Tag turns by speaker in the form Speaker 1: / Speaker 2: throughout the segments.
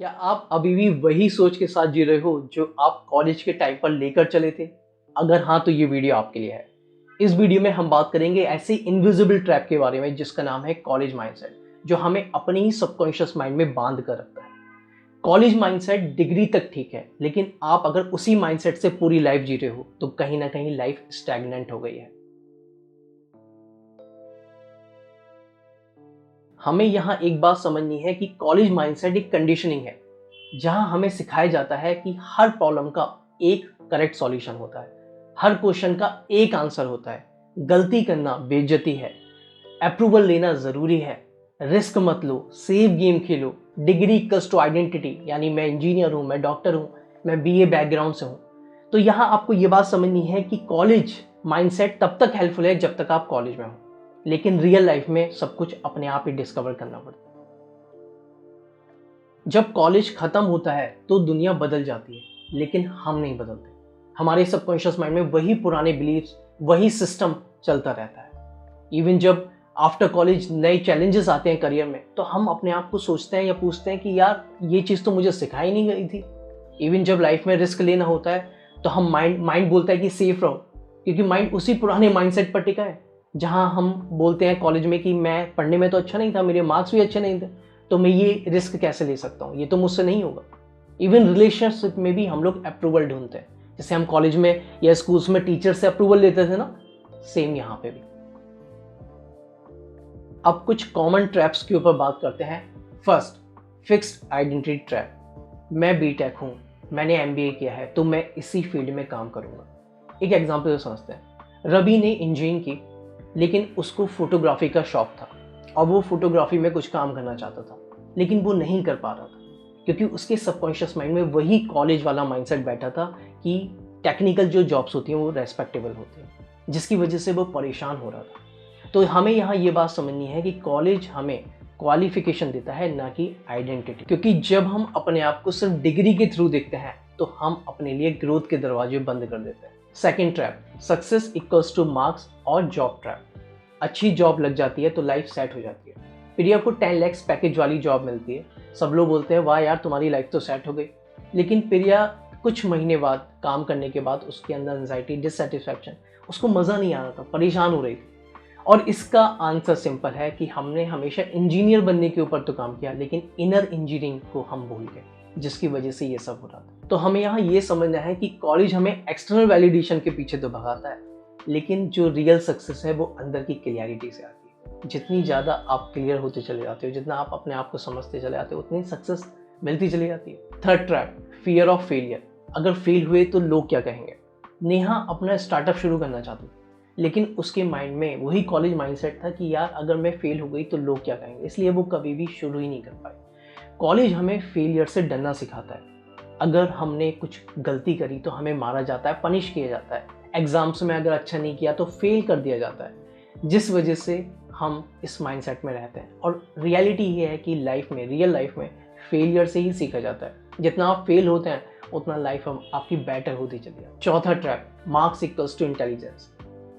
Speaker 1: क्या आप अभी भी वही सोच के साथ जी रहे हो जो आप कॉलेज के टाइम पर लेकर चले थे? अगर हाँ तो ये वीडियो आपके लिए है। इस वीडियो में हम बात करेंगे ऐसे इनविजिबल ट्रैप के बारे में जिसका नाम है कॉलेज माइंडसेट, जो हमें अपने ही सबकॉन्शियस माइंड में बांध कर रखता है। कॉलेज माइंडसेट डिग्री तक ठीक है, लेकिन आप अगर उसी माइंडसेट से पूरी लाइफ जी रहे हो तो कहीं ना कहीं लाइफ स्टैग्नेंट हो गई है। हमें यहाँ एक बात समझनी है कि कॉलेज माइंडसेट एक कंडीशनिंग है जहां हमें सिखाया जाता है कि हर प्रॉब्लम का एक करेक्ट सॉल्यूशन होता है, हर क्वेश्चन का एक आंसर होता है, गलती करना बेइज्जती है, अप्रूवल लेना जरूरी है, रिस्क मत लो, safe game Khelo, degree equals to identity, यानी मैं इंजीनियर हूं, मैं डॉक्टर हूं, मैं बीए बैकग्राउंड से हूं। तो यहाँ आपको ये बात समझनी है कि कॉलेज माइंडसेट तब तक हेल्पफुल है जब तक आप कॉलेज में हो, लेकिन रियल लाइफ में सब कुछ अपने आप ही डिस्कवर करना पड़ता है। जब कॉलेज खत्म होता है तो दुनिया बदल जाती है, लेकिन हम नहीं बदलते। हमारे सबकॉन्शियस माइंड में वही पुराने बिलीव्स, वही सिस्टम चलता रहता है। इवन जब आफ्टर कॉलेज नए चैलेंजेस आते हैं करियर में, तो हम अपने आप को सोचते हैं या पूछते हैं कि यार ये चीज़ तो मुझे सिखाई नहीं गई थी। इवन जब लाइफ में रिस्क लेना होता है तो हम माइंड बोलता है कि सेफ रहो, क्योंकि माइंड उसी पुराने माइंडसेट पर टिका है जहां हम बोलते हैं कॉलेज में कि मैं पढ़ने में तो अच्छा नहीं था, मेरे मार्क्स भी अच्छे नहीं थे, तो मैं ये रिस्क कैसे ले सकता हूँ, ये तो मुझसे नहीं होगा। इवन रिलेशनशिप में भी हम लोग अप्रूवल ढूंढते हैं, जैसे हम कॉलेज में या स्कूल्स में टीचर से अप्रूवल लेते थे ना, सेम यहाँ पे भी। अब कुछ कॉमन ट्रैप्स के ऊपर बात करते हैं। First, fixed identity trap. मैं बीटेक हूँ, मैंने एमबीए किया है, तो मैं इसी फील्ड में काम करूंगा। एक एग्जांपल समझते हैं। रवि ने इंजीनियरिंग की, लेकिन उसको फोटोग्राफी का शौक था और वो फोटोग्राफी में कुछ काम करना चाहता था, लेकिन वो नहीं कर पा रहा था क्योंकि उसके सबकॉन्शियस माइंड में वही कॉलेज वाला माइंडसेट बैठा था कि टेक्निकल जो जॉब्स होती हैं वो रेस्पेक्टेबल होती हैं, जिसकी वजह से वो परेशान हो रहा था। तो हमें यहाँ ये बात समझनी है कि कॉलेज हमें क्वालिफिकेशन देता है, ना कि आइडेंटिटी। क्योंकि जब हम अपने आप को सिर्फ डिग्री के थ्रू देखते हैं तो हम अपने लिए ग्रोथ के दरवाजे बंद कर देते हैं। Second trap, success equals two marks और जॉब ट्रैप। अच्छी जॉब लग जाती है तो लाइफ सेट हो जाती है। प्रिया को 10 लाख पैकेज वाली जॉब मिलती है, सब लोग बोलते हैं वाह यार तुम्हारी लाइफ तो सेट हो गई। लेकिन प्रिया कुछ महीने बाद काम करने के बाद उसके अंदर एंजाइटी, डिससेटिस्फैक्शन, उसको मज़ा नहीं आ रहा था, परेशान हो रही थी। और इसका आंसर सिंपल है कि हमने हमेशा इंजीनियर बनने के ऊपर तो काम किया, लेकिन इनर इंजीनियरिंग को हम भूल गए, जिसकी वजह से ये सब हो रहा था। तो हमें यहाँ ये समझना है कि कॉलेज हमें एक्सटर्नल वैलिडेशन के पीछे तो भगाता है, लेकिन जो रियल सक्सेस है वो अंदर की क्लियरिटी से आती है। जितनी ज़्यादा आप क्लियर होते चले जाते हो, जितना आप अपने आप को समझते चले जाते हो, उतनी सक्सेस मिलती चली जाती है। Third trap, fear of failure. अगर फेल हुए तो लोग क्या कहेंगे। नेहा अपना स्टार्टअप शुरू करना चाहती थी, लेकिन उसके माइंड में वही कॉलेज माइंडसेट था कि यार अगर मैं फेल हो गई तो लोग क्या कहेंगे, इसलिए वो कभी भी शुरू ही नहीं कर पाई। कॉलेज हमें फेलियर से डरना सिखाता है। अगर हमने कुछ गलती करी तो हमें मारा जाता है, पनिश किया जाता है। एग्जाम्स में अगर अच्छा नहीं किया तो फेल कर दिया जाता है, जिस वजह से हम इस माइंडसेट में रहते हैं। और रियलिटी ये है कि लाइफ में, रियल लाइफ में फेलियर से ही सीखा जाता है। जितना आप फेल होते हैं उतना लाइफ आपकी बेटर होती चली जाती है। चौथा trap, marks equals to intelligence.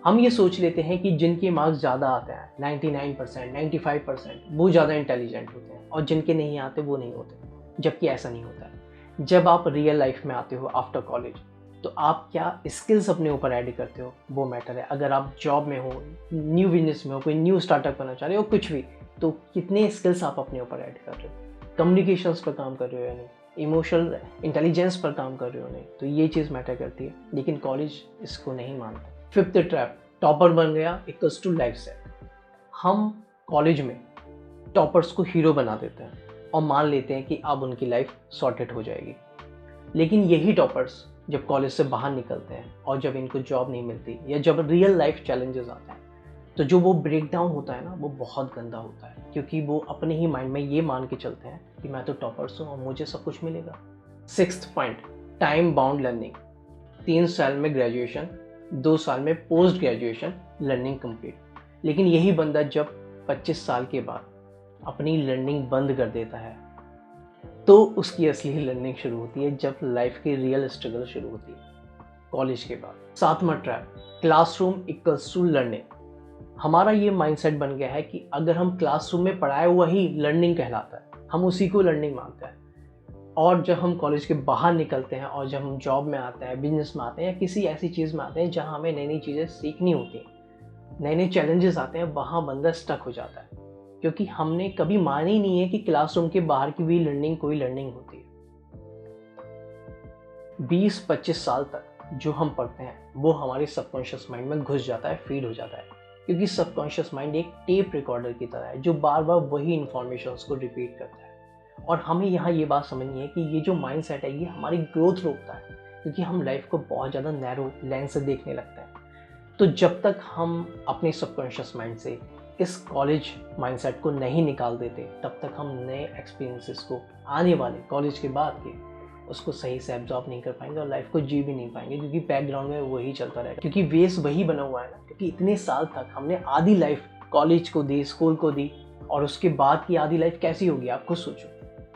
Speaker 1: हम ये सोच लेते हैं कि जिनके मार्क्स ज़्यादा आते हैं 99%, 95%, वो ज़्यादा इंटेलिजेंट होते हैं, और जिनके नहीं आते वो नहीं होते, जबकि ऐसा नहीं होता है। जब आप रियल लाइफ में आते हो आफ्टर कॉलेज, तो आप क्या स्किल्स अपने ऊपर ऐड करते हो वो मैटर है। अगर आप जॉब में हो, न्यू बिजनेस में हो, कोई न्यू स्टार्टअप करना चाह रहे हो, कुछ भी, तो कितने स्किल्स आप अपने ऊपर ऐड कर रहे हो। कम्युनिकेशंस पर काम कर रहे हो या नहीं, इमोशनल इंटेलिजेंस पर काम कर रहे हो नहीं, तो ये चीज़ मैटर करती है, लेकिन कॉलेज इसको नहीं मानता। फिफ्थ ट्रैप, टॉपर बन गया इक्वल्स टू लाइफ सेट। हम कॉलेज में टॉपर्स को हीरो बना देते हैं और मान लेते हैं कि अब उनकी लाइफ सॉर्टेड हो जाएगी। लेकिन यही टॉपर्स जब कॉलेज से बाहर निकलते हैं और जब इनको जॉब नहीं मिलती या जब रियल लाइफ चैलेंजेस आते हैं, तो जो वो ब्रेक डाउन होता है ना, वो बहुत गंदा होता है, क्योंकि वो अपने ही माइंड में ये मान के चलते हैं कि मैं तो टॉपर्स हूँ और मुझे सब कुछ मिलेगा। Sixth point, time bound learning. 3 साल में ग्रेजुएशन, 2 साल में पोस्ट ग्रेजुएशन लर्निंग कंप्लीट। लेकिन यही बंदा जब 25 साल के बाद अपनी लर्निंग बंद कर देता है, तो उसकी असली लर्निंग शुरू होती है जब लाइफ की रियल स्ट्रगल शुरू होती है, कॉलेज के बाद। सातवां trap, classroom equals to learning. हमारा ये माइंडसेट बन गया है कि अगर हम क्लासरूम में पढ़ाया हुआ ही लर्निंग कहलाता है, हम उसी को लर्निंग मानते हैं। और जब हम कॉलेज के बाहर निकलते हैं और जब हम जॉब में आते हैं, बिजनेस में आते हैं या किसी ऐसी चीज़ में आते हैं जहाँ हमें नई नई चीज़ें सीखनी होती हैं, नए नए चैलेंजेस आते हैं, वहाँ बंदा स्टक हो जाता है, क्योंकि हमने कभी माना ही नहीं है कि क्लासरूम के बाहर की भी लर्निंग कोई लर्निंग होती है। 20-25 साल तक जो हम पढ़ते हैं वो हमारे सबकॉन्शियस माइंड में घुस जाता है, फीड हो जाता है, क्योंकि सबकॉन्शियस माइंड एक टेप रिकॉर्डर की तरह है जो बार बार वही इंफॉर्मेशंस को रिपीट करता है। और हमें यहाँ ये बात समझनी है कि ये जो माइंडसेट है ये हमारी ग्रोथ रोकता है, क्योंकि हम लाइफ को बहुत ज़्यादा नैरो लेंस से देखने लगते हैं। तो जब तक हम अपने सबकॉन्शियस माइंड से इस कॉलेज माइंडसेट को नहीं निकाल देते, तब तक हम नए एक्सपीरियंसेस को आने वाले कॉलेज के बाद के उसको सही से एब्जॉर्ब नहीं कर पाएंगे और लाइफ को जी भी नहीं पाएंगे, क्योंकि बैकग्राउंड में वही चलता रहेगा, क्योंकि बेस वही बना हुआ है ना। क्योंकि इतने साल तक हमने आधी लाइफ कॉलेज को दी, स्कूल को दी, और उसके बाद की आधी लाइफ कैसी होगी आप खुद सोचो,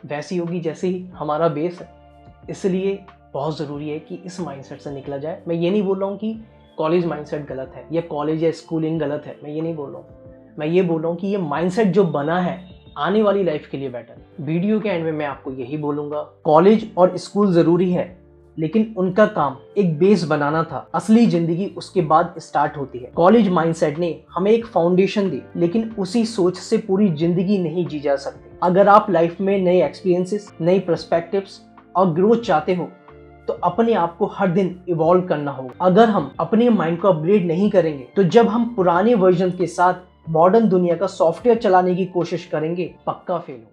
Speaker 1: वैसी होगी जैसे ही हमारा बेस है। इसलिए बहुत ज़रूरी है कि इस माइंडसेट से निकला जाए। मैं ये नहीं बोल रहा हूँ कि कॉलेज माइंडसेट गलत है या कॉलेज या स्कूलिंग गलत है, मैं ये नहीं बोल रहा हूँ। मैं ये बोल रहा हूँ कि ये माइंडसेट जो बना है आने वाली लाइफ के लिए बेटर है। वीडियो के एंड में मैं आपको यही बोलूँगा, कॉलेज और स्कूल ज़रूरी है, लेकिन उनका काम एक बेस बनाना था। असली ज़िंदगी उसके बाद स्टार्ट होती है। कॉलेज माइंडसेट ने हमें एक फाउंडेशन दी, लेकिन उसी सोच से पूरी ज़िंदगी नहीं जी जा सकती। अगर आप लाइफ में नए एक्सपीरियंसेस, नई पर्सपेक्टिव्स और ग्रोथ चाहते हो तो अपने आप को हर दिन इवॉल्व करना होगा। अगर हम अपने माइंड को अपग्रेड नहीं करेंगे तो जब हम पुराने वर्जन के साथ मॉडर्न दुनिया का सॉफ्टवेयर चलाने की कोशिश करेंगे, पक्का फेल होगा।